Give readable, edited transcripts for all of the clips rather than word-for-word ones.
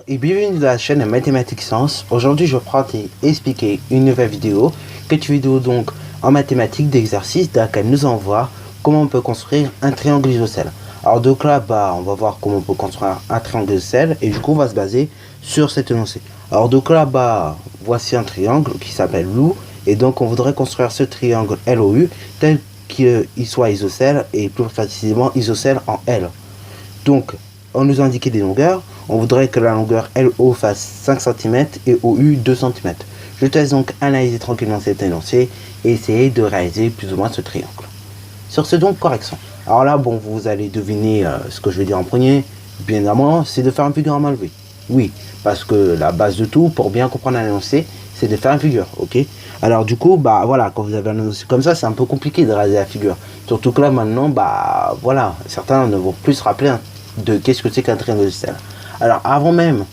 et bienvenue dans la chaîne Mathématiques Sciences. Aujourd'hui je vais t'expliquer une nouvelle vidéo, donc en mathématiques d'exercice dans laquelle nous allons voir comment on peut construire un triangle isocèle. Alors donc là on va voir comment on peut construire un triangle isocèle et du coup on va se baser sur cet énoncé. Alors donc là voici un triangle qui s'appelle LOU et donc on voudrait construire ce triangle LOU tel qu'il soit isocèle et plus précisément isocèle en L. Donc on nous a indiqué des longueurs. On voudrait que la longueur LO fasse 5 cm et OU 2 cm. Je te laisse donc analyser tranquillement cet énoncé et essayer de réaliser plus ou moins ce triangle. Sur ce donc, correction. Alors là, vous allez deviner ce que je vais dire en premier. Bien évidemment, c'est de faire une figure à main levée. Oui, parce que la base de tout, pour bien comprendre un énoncé, c'est de faire une figure, ok? Alors du coup, voilà, quand vous avez un énoncé comme ça, c'est un peu compliqué de réaliser la figure. Surtout que là, maintenant, voilà, certains ne vont plus se rappeler de qu'est-ce que c'est qu'un triangle isocèle. Alors avant même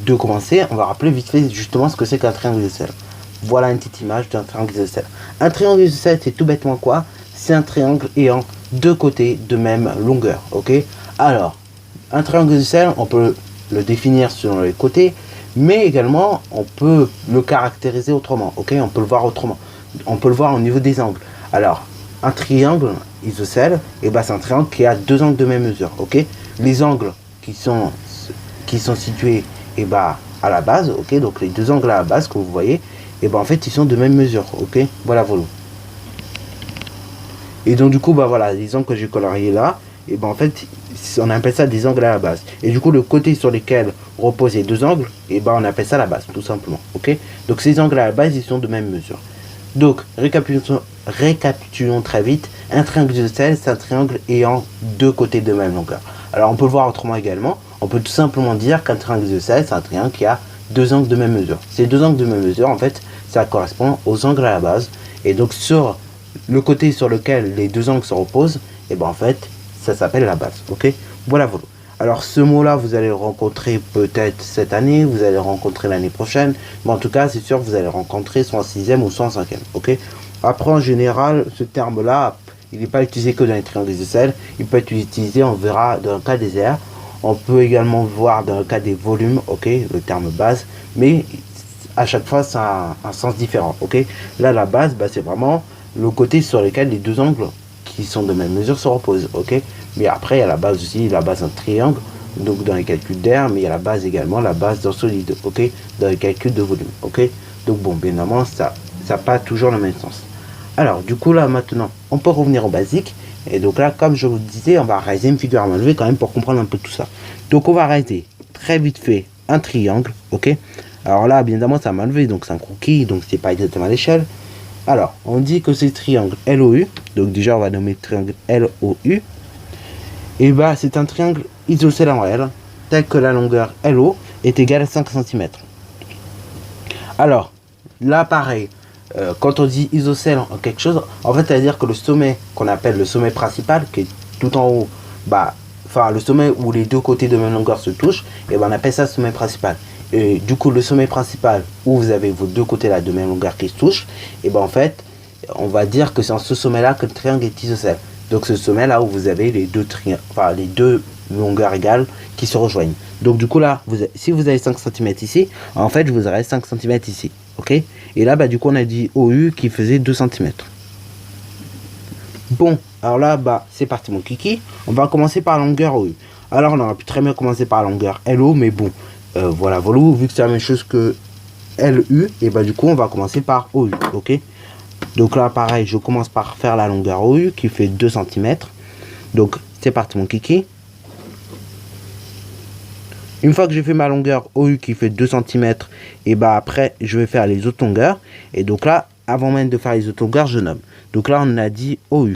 de commencer, on va rappeler vite fait justement ce que c'est qu'un triangle isocèle. Voilà une petite image d'un triangle isocèle. Un triangle isocèle, c'est tout bêtement quoi? C'est un triangle ayant deux côtés de même longueur, ok? Alors, un triangle isocèle, on peut le définir selon les côtés, mais également on peut le caractériser autrement, ok? On peut le voir autrement. On peut le voir au niveau des angles. Alors, un triangle isocèle, c'est un triangle qui a deux angles de même mesure, ok? Les angles qui sont situés à la base, ok, donc les deux angles à la base que vous voyez, en fait ils sont de même mesure, ok, voilà. Et donc du coup voilà, les angles que j'ai coloriés là, en fait on appelle ça des angles à la base. Et du coup le côté sur lesquels reposent les deux angles, on appelle ça la base tout simplement, ok. Donc ces angles à la base ils sont de même mesure. Donc récapitulons très vite. Un triangle isocèle, c'est un triangle ayant deux côtés de même longueur. Alors on peut le voir autrement également. On peut tout simplement dire qu'un triangle isocèle, c'est un triangle qui a deux angles de même mesure. Ces deux angles de même mesure, en fait, ça correspond aux angles à la base. Et donc sur le côté sur lequel les deux angles se reposent, en fait, ça s'appelle la base. Ok, voilà. Alors ce mot-là, vous allez le rencontrer peut-être cette année, vous allez le rencontrer l'année prochaine. Mais en tout cas, c'est sûr que vous allez le rencontrer soit en 6e ou soit en 5e. Ok. Après, en général, ce terme-là, il n'est pas utilisé que dans les triangles isocèles. Il peut être utilisé, on verra, dans le cas des aires. On peut également voir dans le cas des volumes, ok, le terme base. Mais à chaque fois, ça a un sens différent, ok. Là, la base, c'est vraiment le côté sur lequel les deux angles qui sont de même mesure se reposent, ok. Mais après, il y a la base aussi, la base d'un triangle, donc dans les calculs d'air, mais il y a la base également, la base d'un solide, ok, dans les calculs de volume, ok. Donc bien évidemment, ça n'a pas toujours le même sens. Alors, du coup, là, maintenant, on peut revenir au basique. Et donc là, comme je vous disais, on va réaliser une figure à main levée quand même pour comprendre un peu tout ça. Donc, on va réaliser très vite fait un triangle, ok. Alors là, bien évidemment, c'est à main levée, donc c'est un croquis, donc c'est pas exactement à l'échelle. Alors, on dit que c'est triangle LOU. Donc déjà, on va nommer triangle LOU. Et c'est un triangle isocèle en L, tel que la longueur LO est égale à 5 cm. Alors, là, pareil, quand on dit isocèle en quelque chose, en fait, ça veut dire que le sommet qu'on appelle le sommet principal, qui est tout en haut, le sommet où les deux côtés de même longueur se touchent, on appelle ça sommet principal. Et du coup, le sommet principal où vous avez vos deux côtés là de même longueur qui se touchent, en fait, on va dire que c'est en ce sommet là que le triangle est isocèle. Donc ce sommet là où vous avez les deux longueurs égales qui se rejoignent. Donc du coup là, si vous avez 5 cm ici, en fait je vous aurai 5 cm ici, ok. Et là du coup on a dit OU qui faisait 2 cm. Bon, alors là c'est parti mon kiki. On va commencer par la longueur OU. Alors on aurait pu très bien commencer par la longueur LO, mais bon, voilà, vu que c'est la même chose que LU, du coup on va commencer par OU, ok. Donc là pareil, je commence par faire la longueur OU qui fait 2 cm. Donc c'est parti mon kiki. Une fois que j'ai fait ma longueur OU qui fait 2 cm, après je vais faire les autres longueurs. Et donc là, avant même de faire les autres longueurs, je nomme. Donc là on a dit OU.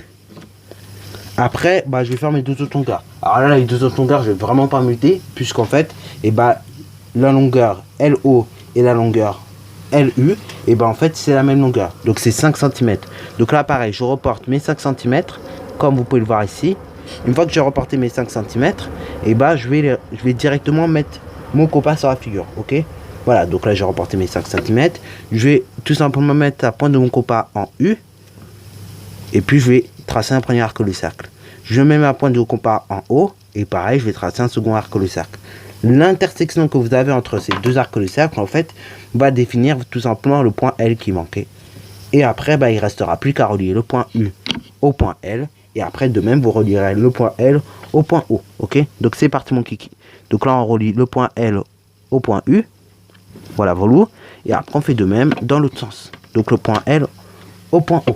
Après, je vais faire mes deux autres longueurs. Alors là, les deux autres longueurs, je vais vraiment pas muter, puisqu'en fait, la longueur LO et la longueur LU, en fait, c'est la même longueur. Donc c'est 5 cm. Donc là, pareil, je reporte mes 5 cm, comme vous pouvez le voir ici. Une fois que j'ai reporté mes 5 cm, je vais directement mettre mon compas sur la figure, ok. Voilà, donc là, j'ai reporté mes 5 cm. Je vais tout simplement mettre la pointe de mon compas en U. Et puis, je vais tracer un premier arc du cercle. Je mets ma pointe de compas en haut. Et pareil, je vais tracer un second arc du cercle. L'intersection que vous avez entre ces deux arcs de cercle, en fait, va définir tout simplement le point L qui manquait. Et après, il restera plus qu'à relier le point U au point L. Et après, de même, vous relierez le point L au point O. Ok? Donc, c'est parti, mon kiki. Donc là, on relie le point L au point U. Voilà, voilà. Et après, on fait de même dans l'autre sens. Donc, le point L au point O.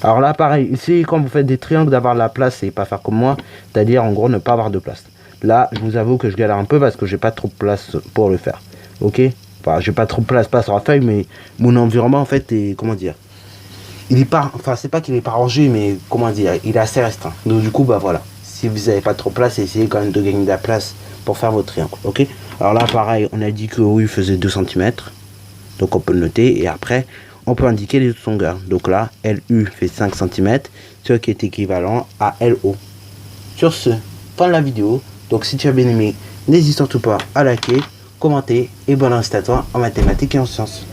Alors là, pareil, ici, quand vous faites des triangles, d'avoir la place et pas faire comme moi, c'est-à-dire, en gros, ne pas avoir de place. Là, je vous avoue que je galère un peu parce que j'ai pas trop de place pour le faire. Ok? Enfin, j'ai pas trop de place, pas sur la feuille, mais mon environnement, en fait, est, comment dire, il est pas, enfin, c'est pas qu'il est pas rangé, mais comment dire, il est assez restreint. Donc, du coup, voilà. Si vous n'avez pas trop de place, essayez quand même de gagner de la place pour faire votre triangle. Ok? Alors là, pareil, on a dit que U faisait 2 cm. Donc, on peut le noter. Et après, on peut indiquer les autres longueurs. Donc là, LU fait 5 cm, ce qui est équivalent à LO. Sur ce, fin de la vidéo. Donc si tu as bien aimé, n'hésite surtout pas à liker, commenter et bonne reste à toi en mathématiques et en sciences.